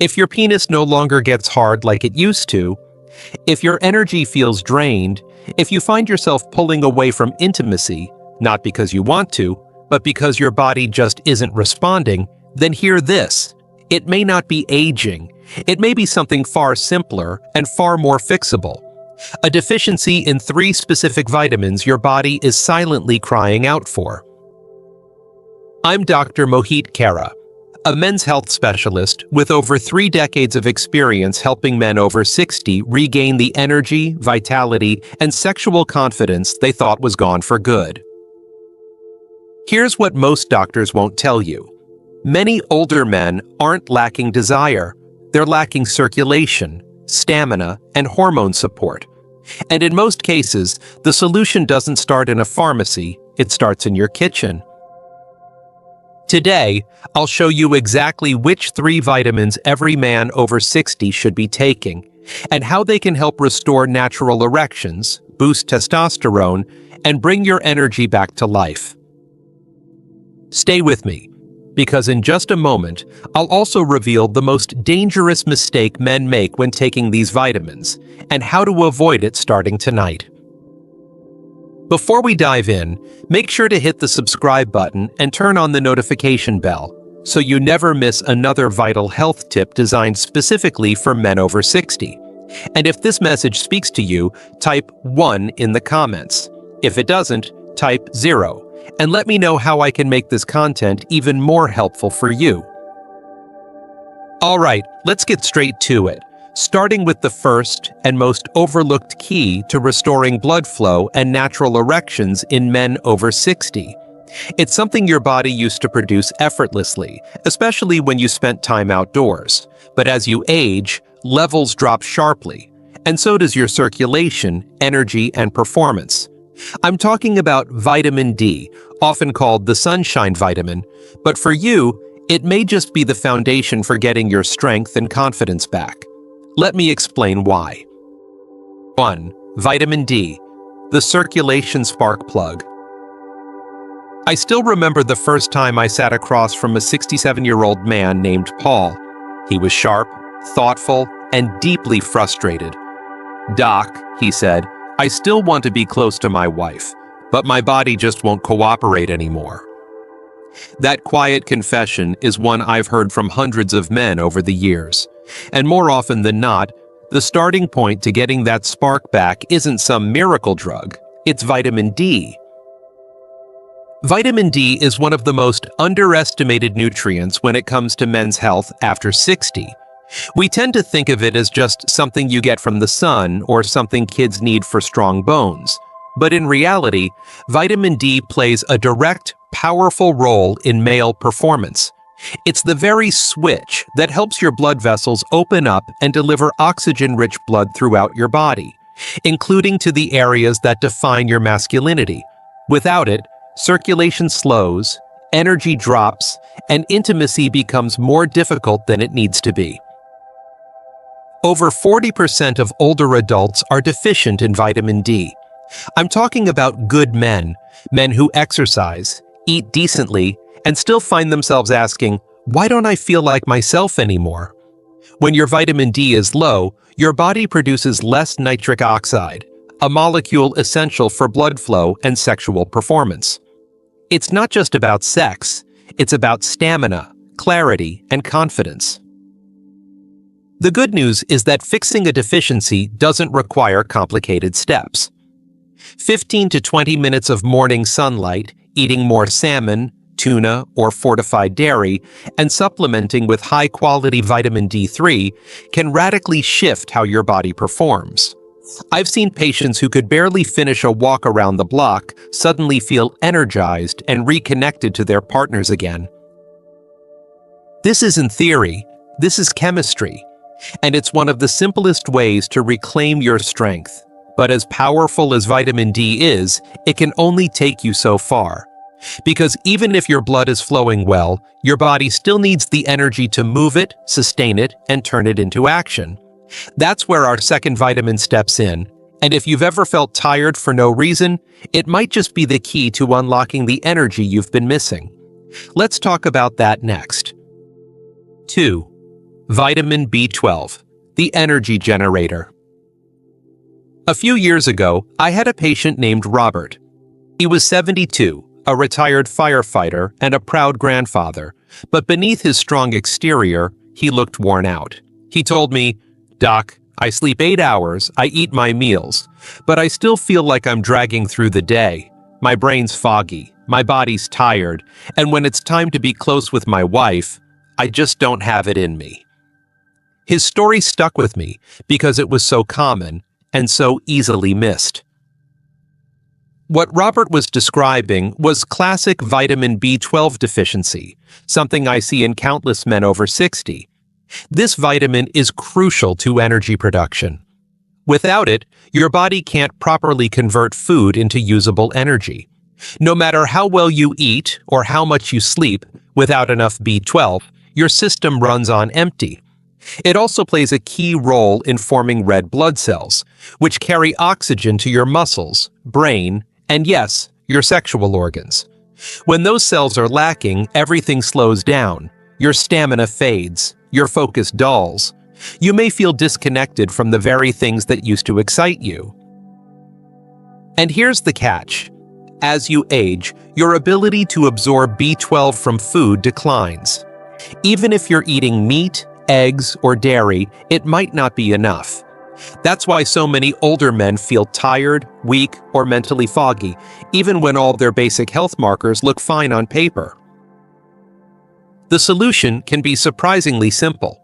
If your penis no longer gets hard like it used to, if your energy feels drained, if you find yourself pulling away from intimacy, not because you want to, but because your body just isn't responding, then hear this. It may not be aging. It may be something far simpler and far more fixable. A deficiency in 3 specific vitamins your body is silently crying out for. I'm Dr. Mohit Kara, a men's health specialist with over 3 decades of experience helping men over 60 regain the energy, vitality, and sexual confidence they thought was gone for good. Here's what most doctors won't tell you. Many older men aren't lacking desire. They're lacking circulation, stamina, and hormone support. And in most cases, the solution doesn't start in a pharmacy, it starts in your kitchen. Today, I'll show you exactly which 3 vitamins every man over 60 should be taking, and how they can help restore natural erections, boost testosterone, and bring your energy back to life. Stay with me, because in just a moment, I'll also reveal the most dangerous mistake men make when taking these vitamins, and how to avoid it starting tonight. Before we dive in, make sure to hit the subscribe button and turn on the notification bell, so you never miss another vital health tip designed specifically for men over 60. And if this message speaks to you, type 1 in the comments. If it doesn't, type 0. And let me know how I can make this content even more helpful for you. Alright, let's get straight to it, starting with the first and most overlooked key to restoring blood flow and natural erections in men over 60. It's something your body used to produce effortlessly, especially when you spent time outdoors. But as you age, levels drop sharply, and so does your circulation, energy, and performance. I'm talking about vitamin D, often called the sunshine vitamin, but for you, it may just be the foundation for getting your strength and confidence back. Let me explain why. 1. Vitamin D, the circulation spark plug. I still remember the first time I sat across from a 67-year-old man named Paul. He was sharp, thoughtful, and deeply frustrated. "Doc," he said, "I still want to be close to my wife, but my body just won't cooperate anymore." That quiet confession is one I've heard from hundreds of men over the years. And more often than not, the starting point to getting that spark back isn't some miracle drug, it's vitamin D. Vitamin D is one of the most underestimated nutrients when it comes to men's health after 60. We tend to think of it as just something you get from the sun or something kids need for strong bones. But in reality, vitamin D plays a direct, powerful role in male performance. It's the very switch that helps your blood vessels open up and deliver oxygen-rich blood throughout your body, including to the areas that define your masculinity. Without it, circulation slows, energy drops, and intimacy becomes more difficult than it needs to be. Over 40% of older adults are deficient in vitamin D. I'm talking about good men who exercise, eat decently, and still find themselves asking, "Why don't I feel like myself anymore?" When your vitamin D is low, your body produces less nitric oxide, a molecule essential for blood flow and sexual performance. It's not just about sex, it's about stamina, clarity, and confidence. The good news is that fixing a deficiency doesn't require complicated steps. 15 to 20 minutes of morning sunlight, eating more salmon, tuna, or fortified dairy, and supplementing with high-quality vitamin D3 can radically shift how your body performs. I've seen patients who could barely finish a walk around the block suddenly feel energized and reconnected to their partners again. This isn't theory, this is chemistry, and it's one of the simplest ways to reclaim your strength. But as powerful as vitamin D is, it can only take you so far. Because even if your blood is flowing well, your body still needs the energy to move it, sustain it, and turn it into action. That's where our second vitamin steps in, and if you've ever felt tired for no reason, it might just be the key to unlocking the energy you've been missing. Let's talk about that next. 2. Vitamin B12, the energy generator. A few years ago, I had a patient named Robert. He was 72, a retired firefighter and a proud grandfather, but beneath his strong exterior, he looked worn out. He told me, "Doc, I sleep 8 hours, I eat my meals, but I still feel like I'm dragging through the day. My brain's foggy, my body's tired, and when it's time to be close with my wife, I just don't have it in me." His story stuck with me because it was so common and so easily missed. What Robert was describing was classic vitamin B12 deficiency, something I see in countless men over 60. This vitamin is crucial to energy production. Without it, your body can't properly convert food into usable energy. No matter how well you eat or how much you sleep, without enough B12, your system runs on empty. It also plays a key role in forming red blood cells, which carry oxygen to your muscles, brain, and yes, your sexual organs. When those cells are lacking, everything slows down. Your stamina fades, your focus dulls. You may feel disconnected from the very things that used to excite you. And here's the catch. As you age, your ability to absorb B12 from food declines. Even if you're eating meat, eggs, or dairy, it might not be enough. That's why so many older men feel tired, weak, or mentally foggy, even when all their basic health markers look fine on paper. The solution can be surprisingly simple.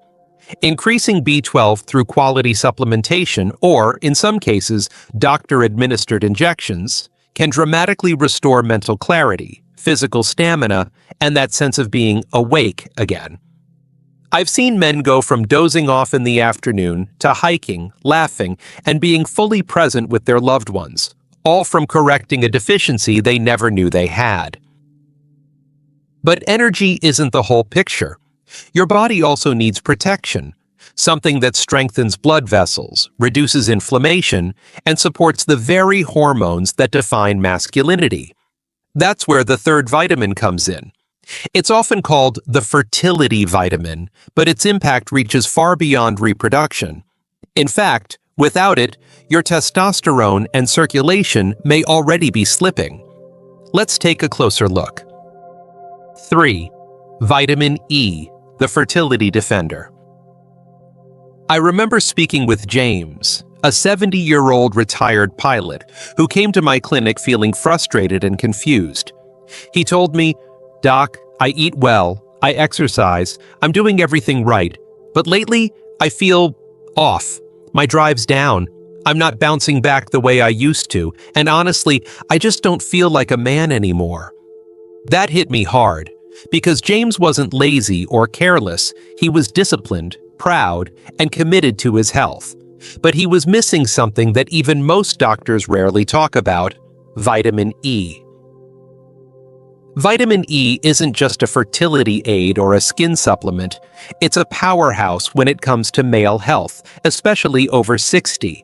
Increasing B12 through quality supplementation or, in some cases, doctor-administered injections can dramatically restore mental clarity, physical stamina, and that sense of being awake again. I've seen men go from dozing off in the afternoon to hiking, laughing, and being fully present with their loved ones, all from correcting a deficiency they never knew they had. But energy isn't the whole picture. Your body also needs protection, something that strengthens blood vessels, reduces inflammation, and supports the very hormones that define masculinity. That's where the third vitamin comes in. It's often called the fertility vitamin, but its impact reaches far beyond reproduction. In fact, without it, your testosterone and circulation may already be slipping. Let's take a closer look. 3. Vitamin E, the fertility defender. I remember speaking with James, a 70-year-old retired pilot who came to my clinic feeling frustrated and confused. He told me, "Doc, I eat well, I exercise, I'm doing everything right, but lately I feel off. My drive's down. I'm not bouncing back the way I used to, and honestly, I just don't feel like a man anymore." That hit me hard, because James wasn't lazy or careless. He was disciplined, proud, and committed to his health. But he was missing something that even most doctors rarely talk about: vitamin E. Vitamin E isn't just a fertility aid or a skin supplement. It's a powerhouse when it comes to male health, especially over 60.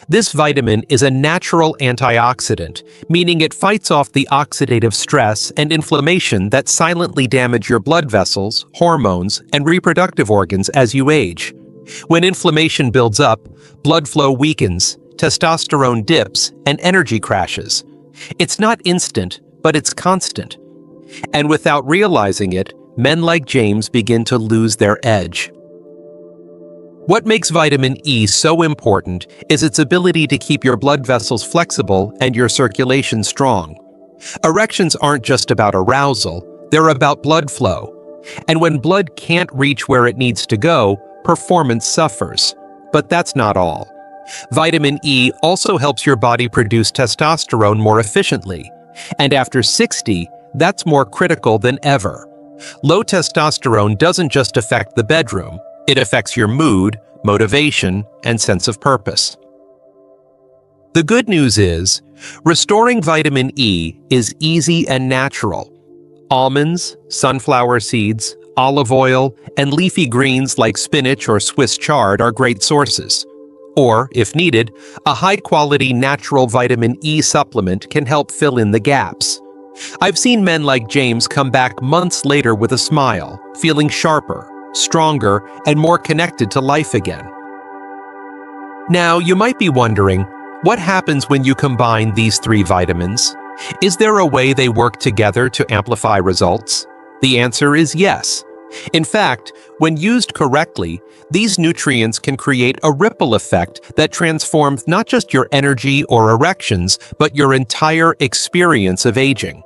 This vitamin is a natural antioxidant, meaning it fights off the oxidative stress and inflammation that silently damage your blood vessels, hormones, and reproductive organs as you age. When inflammation builds up, blood flow weakens, testosterone dips, and energy crashes. It's not instant, but it's constant. And without realizing it, men like James begin to lose their edge. What makes vitamin E so important is its ability to keep your blood vessels flexible and your circulation strong. Erections aren't just about arousal, they're about blood flow. And when blood can't reach where it needs to go, performance suffers. But that's not all. Vitamin E also helps your body produce testosterone more efficiently. And after 60, that's more critical than ever. Low testosterone doesn't just affect the bedroom, it affects your mood, motivation, and sense of purpose. The good news is, restoring vitamin E is easy and natural. Almonds, sunflower seeds, olive oil, and leafy greens like spinach or Swiss chard are great sources. Or, if needed, a high-quality natural vitamin E supplement can help fill in the gaps. I've seen men like James come back months later with a smile, feeling sharper, stronger, and more connected to life again. Now, you might be wondering, what happens when you combine these 3 vitamins? Is there a way they work together to amplify results? The answer is yes. In fact, when used correctly, these nutrients can create a ripple effect that transforms not just your energy or erections, but your entire experience of aging.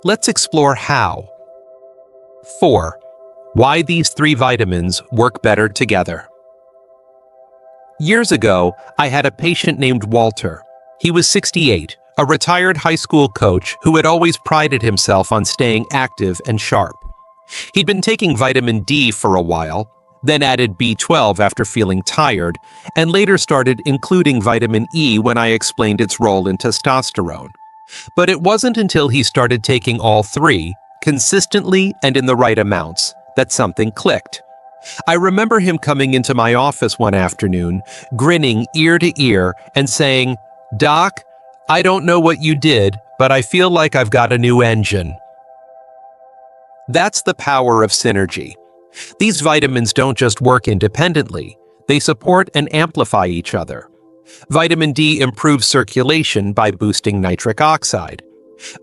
Let's explore how. 4. Why these 3 vitamins work better together. Years ago, I had a patient named Walter. He was 68, a retired high school coach who had always prided himself on staying active and sharp. He'd been taking vitamin D for a while, then added B12 after feeling tired, and later started including vitamin E when I explained its role in testosterone. But it wasn't until he started taking all 3, consistently and in the right amounts, that something clicked. I remember him coming into my office one afternoon, grinning ear to ear and saying, "Doc, I don't know what you did, but I feel like I've got a new engine." That's the power of synergy. These vitamins don't just work independently, they support and amplify each other. Vitamin D improves circulation by boosting nitric oxide.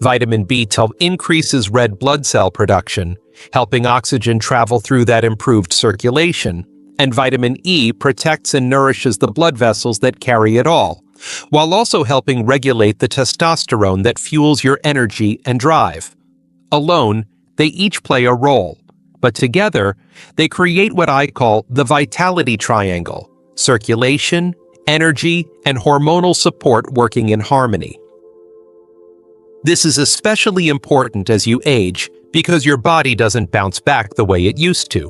Vitamin B12 increases red blood cell production, helping oxygen travel through that improved circulation, and vitamin E protects and nourishes the blood vessels that carry it all, while also helping regulate the testosterone that fuels your energy and drive. Alone, they each play a role, but together, they create what I call the vitality triangle: circulation, energy, and hormonal support working in harmony. This is especially important as you age because your body doesn't bounce back the way it used to.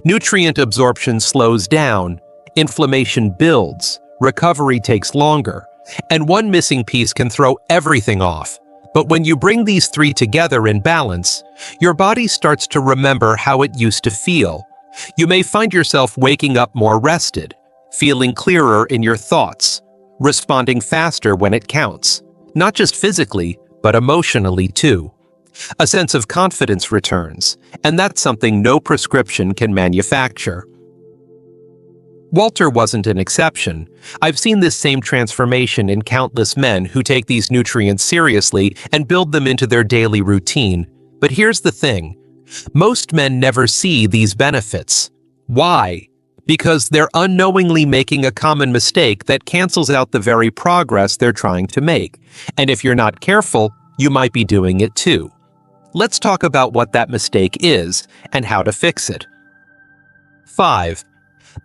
Nutrient absorption slows down, inflammation builds, recovery takes longer, and one missing piece can throw everything off. But when you bring these 3 together in balance, your body starts to remember how it used to feel. You may find yourself waking up more rested, feeling clearer in your thoughts, responding faster when it counts, not just physically, but emotionally too. A sense of confidence returns, and that's something no prescription can manufacture. Walter wasn't an exception. I've seen this same transformation in countless men who take these nutrients seriously and build them into their daily routine. But here's the thing. Most men never see these benefits. Why? Because they're unknowingly making a common mistake that cancels out the very progress they're trying to make. And if you're not careful, you might be doing it too. Let's talk about what that mistake is and how to fix it. 5.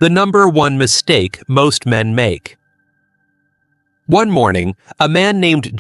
The number 1 mistake most men make. One morning, a man named